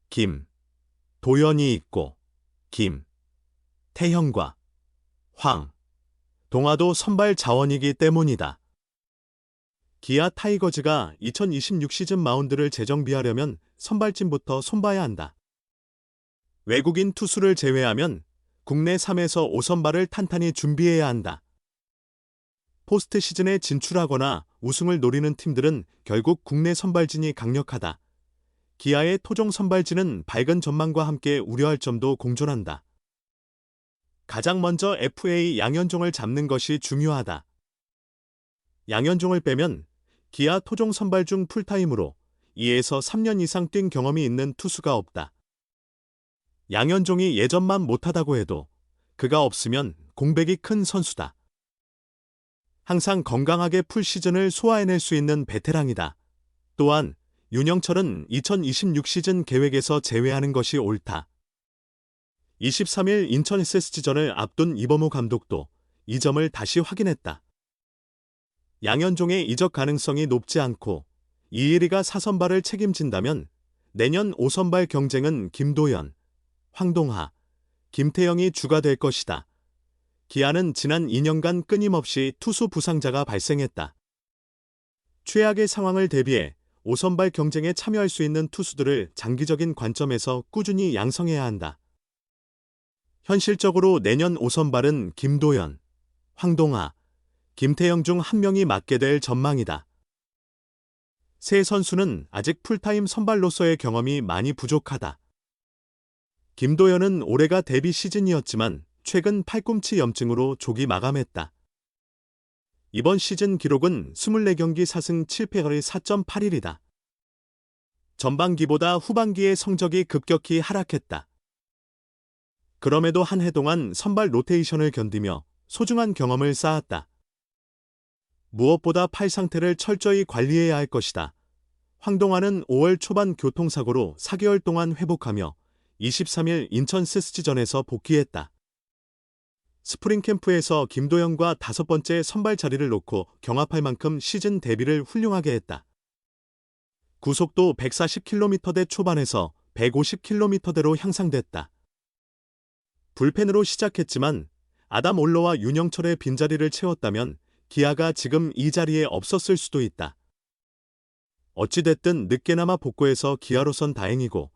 김, 도연이 있고 김, 태형과 황, 동아도 선발 자원이기 때문이다. 기아 타이거즈가 2026 시즌 마운드를 재정비하려면 선발진부터 손봐야 한다. 외국인 투수를 제외하면 국내 3에서 5선발을 탄탄히 준비해야 한다. 포스트 시즌에 진출하거나 우승을 노리는 팀들은 결국 국내 선발진이 강력하다. 기아의 토종 선발진은 밝은 전망과 함께 우려할 점도 공존한다. 가장 먼저 FA 양현종을 잡는 것이 중요하다. 양현종을 빼면 기아 토종 선발 중 풀타임으로 2에서 3년 이상 뛴 경험이 있는 투수가 없다. 양현종이 예전만 못하다고 해도 그가 없으면 공백이 큰 선수다. 항상 건강하게 풀 시즌을 소화해낼 수 있는 베테랑이다. 또한 윤영철은 2026 시즌 계획에서 제외하는 것이 옳다. 23일 인천 SSG전을 앞둔 이범호 감독도 이 점을 다시 확인했다. 양현종의 이적 가능성이 높지 않고 이일이가 4선발을 책임진다면 내년 5선발 경쟁은 김도연, 황동하, 김태형이 주가 될 것이다. 기아는 지난 2년간 끊임없이 투수 부상자가 발생했다. 최악의 상황을 대비해 5선발 경쟁에 참여할 수 있는 투수들을 장기적인 관점에서 꾸준히 양성해야 한다. 현실적으로 내년 5선발은 김도연, 황동하, 김태형 중 한 명이 맡게 될 전망이다. 세 선수는 아직 풀타임 선발로서의 경험이 많이 부족하다. 김도연은 올해가 데뷔 시즌이었지만 최근 팔꿈치 염증으로 조기 마감했다. 이번 시즌 기록은 24경기 4승 7패의 4.81이다. 전반기보다 후반기의 성적이 급격히 하락했다. 그럼에도 한 해 동안 선발 로테이션을 견디며 소중한 경험을 쌓았다. 무엇보다 팔 상태를 철저히 관리해야 할 것이다. 황동환은 5월 초반 교통사고로 4개월 동안 회복하며 23일 인천 SSG전에서 복귀했다. 스프링 캠프에서 김도영과 5번째 선발 자리를 놓고 경합할 만큼 시즌 데뷔를 훌륭하게 했다. 구속도 140km대 초반에서 150km대로 향상됐다. 불펜으로 시작했지만 아담 올러와 윤영철의 빈자리를 채웠다면 기아가 지금 이 자리에 없었을 수도 있다. 어찌됐든 늦게나마 복구해서 기아로선 다행이고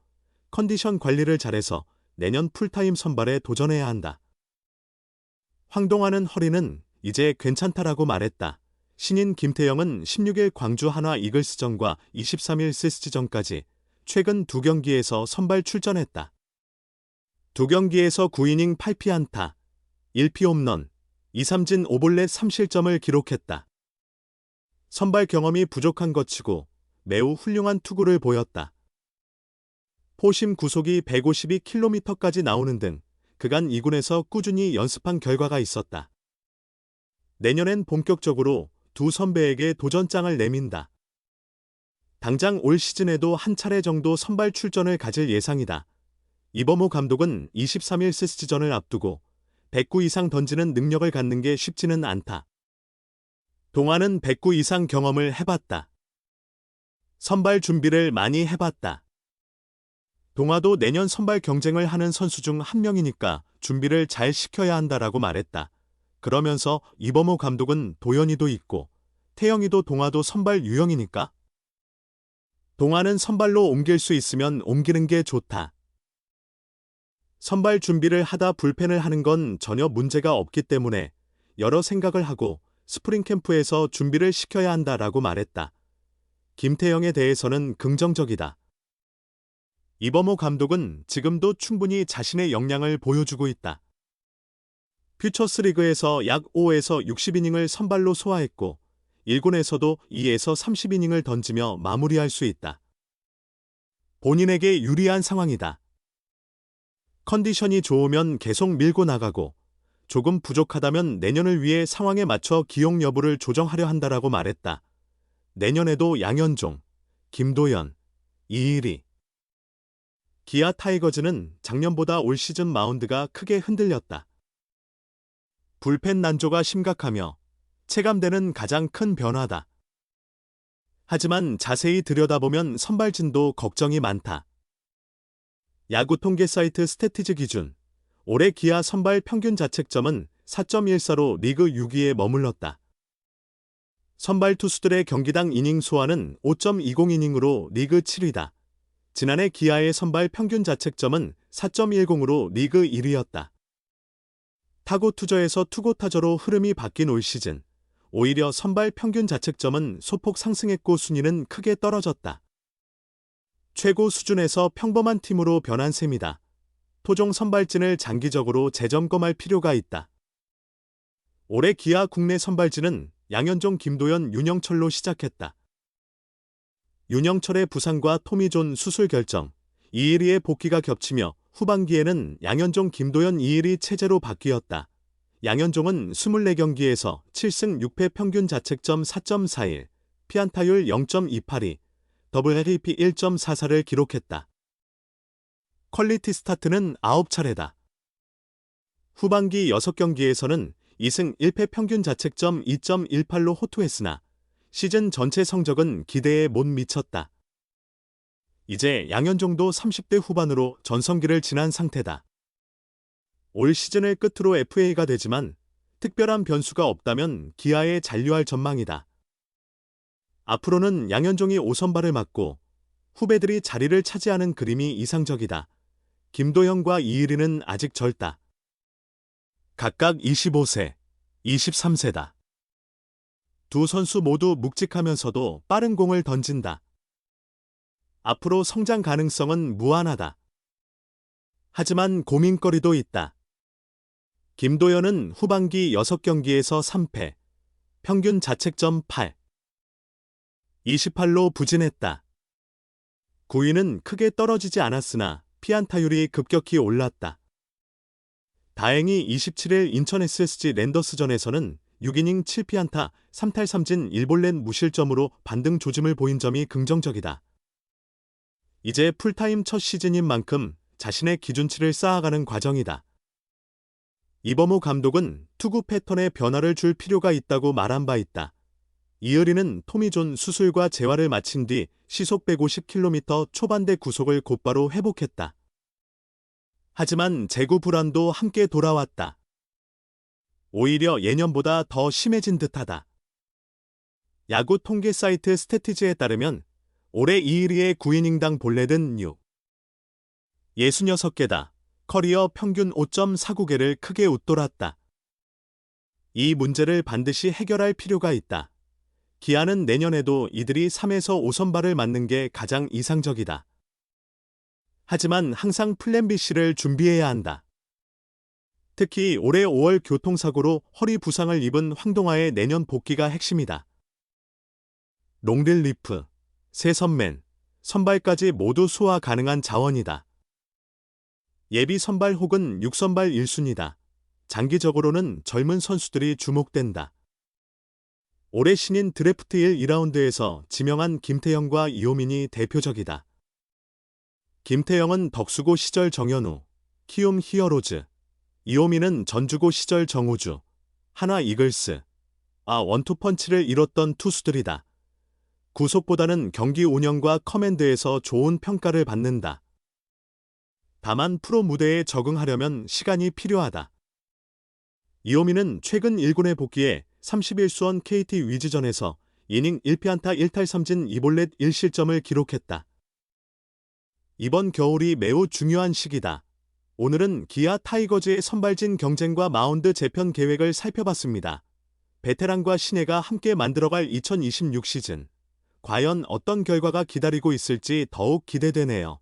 컨디션 관리를 잘해서 내년 풀타임 선발에 도전해야 한다. 황동환은 허리는 이제 괜찮다라고 말했다. 신인 김태형은 16일 광주 한화 이글스전과 23일 SSG전까지 최근 2경기에서 선발 출전했다. 2경기에서 9이닝 8피안타, 1피 홈런, 2삼진 5볼넷 3실점을 기록했다. 선발 경험이 부족한 것 치고 매우 훌륭한 투구를 보였다. 포심 구속이 152km까지 나오는 등 그간 2군에서 꾸준히 연습한 결과가 있었다. 내년엔 본격적으로 두 선배에게 도전장을 내민다. 당장 올 시즌에도 한 차례 정도 선발 출전을 가질 예상이다. 이범호 감독은 23일 SSG전을 앞두고 109 이상 던지는 능력을 갖는 게 쉽지는 않다. 동아는 109 이상 경험을 해봤다. 선발 준비를 많이 해봤다. 동아도 내년 선발 경쟁을 하는 선수 중 한 명이니까 준비를 잘 시켜야 한다라고 말했다. 그러면서 이범호 감독은 도연이도 있고 태영이도 동아도 선발 유형이니까 동아는 선발로 옮길 수 있으면 옮기는 게 좋다. 선발 준비를 하다 불펜을 하는 건 전혀 문제가 없기 때문에 여러 생각을 하고 스프링 캠프에서 준비를 시켜야 한다라고 말했다. 김태형에 대해서는 긍정적이다. 이범호 감독은 지금도 충분히 자신의 역량을 보여주고 있다. 퓨처스리그에서 약 5에서 60이닝을 선발로 소화했고 1군에서도 2에서 30이닝을 던지며 마무리할 수 있다. 본인에게 유리한 상황이다. 컨디션이 좋으면 계속 밀고 나가고 조금 부족하다면 내년을 위해 상황에 맞춰 기용 여부를 조정하려 한다라고 말했다. 내년에도 양현종, 김도연, 이일이. 기아 타이거즈는 작년보다 올 시즌 마운드가 크게 흔들렸다. 불펜 난조가 심각하며 체감되는 가장 큰 변화다. 하지만 자세히 들여다보면 선발진도 걱정이 많다. 야구 통계 사이트 스태티즈 기준 올해 기아 선발 평균 자책점은 4.14로 리그 6위에 머물렀다. 선발 투수들의 경기당 이닝 소화는 5.20이닝으로 리그 7위다. 지난해 기아의 선발 평균 자책점은 4.10으로 리그 1위였다. 타고 투저에서 투고 타저로 흐름이 바뀐 올 시즌, 오히려 선발 평균 자책점은 소폭 상승했고 순위는 크게 떨어졌다. 최고 수준에서 평범한 팀으로 변한 셈이다. 토종 선발진을 장기적으로 재점검할 필요가 있다. 올해 기아 국내 선발진은 양현종, 김도현, 윤영철로 시작했다. 윤영철의 부상과 토미존 수술 결정, 이일이의 복귀가 겹치며 후반기에는 양현종, 김도현, 이일이 체제로 바뀌었다. 양현종은 24경기에서 7승 6패 평균 자책점 4.41, 피안타율 0.282, WHIP 1.44를 기록했다. 퀄리티 스타트는 9차례다. 후반기 6경기에서는 2승 1패 평균 자책점 2.18로 호투했으나 시즌 전체 성적은 기대에 못 미쳤다. 이제 양현종도 30대 후반으로 전성기를 지난 상태다. 올 시즌을 끝으로 FA가 되지만 특별한 변수가 없다면 기아에 잔류할 전망이다. 앞으로는 양현종이 5선발을 맡고 후배들이 자리를 차지하는 그림이 이상적이다. 김도현과 이일이는 아직 젊다. 각각 25세, 23세다. 두 선수 모두 묵직하면서도 빠른 공을 던진다. 앞으로 성장 가능성은 무한하다. 하지만 고민거리도 있다. 김도현은 후반기 6경기에서 3패, 평균 자책점 8, 28로 부진했다. 9위는 크게 떨어지지 않았으나 피안타율이 급격히 올랐다. 다행히 27일 인천 SSG 랜더스전에서는 6이닝 7피안타 3탈 3진 1볼넷 무실점으로 반등 조짐을 보인 점이 긍정적이다. 이제 풀타임 첫 시즌인 만큼 자신의 기준치를 쌓아가는 과정이다. 이범호 감독은 투구 패턴에 변화를 줄 필요가 있다고 말한 바 있다. 이을이는 토미존 수술과 재활을 마친 뒤 시속 150km 초반대 구속을 곧바로 회복했다. 하지만 제구 불안도 함께 돌아왔다. 오히려 예년보다 더 심해진 듯하다. 야구 통계 사이트 스태티즈에 따르면 올해 이일이의 9이닝당 볼넷은 66개다. 커리어 평균 5.49개를 크게 웃돌았다. 이 문제를 반드시 해결할 필요가 있다. 기아는 내년에도 이들이 3에서 5선발을 맡는 게 가장 이상적이다. 하지만 항상 플랜 B씨를 준비해야 한다. 특히 올해 5월 교통사고로 허리 부상을 입은 황동아의 내년 복귀가 핵심이다. 롱릴리프, 세선맨, 선발까지 모두 소화 가능한 자원이다. 예비 선발 혹은 6선발 1순위다. 장기적으로는 젊은 선수들이 주목된다. 올해 신인 드래프트 1, 2라운드에서 지명한 김태형과 이호민이 대표적이다. 김태형은 덕수고 시절 정현우, 키움 히어로즈, 이호민은 전주고 시절 정우주, 한화 이글스, 원투펀치를 이뤘던 투수들이다. 구속보다는 경기 운영과 커맨드에서 좋은 평가를 받는다. 다만 프로 무대에 적응하려면 시간이 필요하다. 이호민은 최근 1군에 복귀해 31수원 KT 위즈전에서 이닝 1피안타 1탈 3진 2볼넷 1실점을 기록했다. 이번 겨울이 매우 중요한 시기다. 오늘은 기아 타이거즈의 선발진 경쟁과 마운드 재편 계획을 살펴봤습니다. 베테랑과 신예가 함께 만들어갈 2026 시즌. 과연 어떤 결과가 기다리고 있을지 더욱 기대되네요.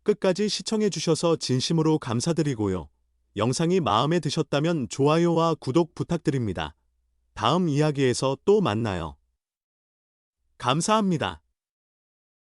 끝까지 시청해주셔서 진심으로 감사드리고요. 영상이 마음에 드셨다면 좋아요와 구독 부탁드립니다. 다음 이야기에서 또 만나요. 감사합니다.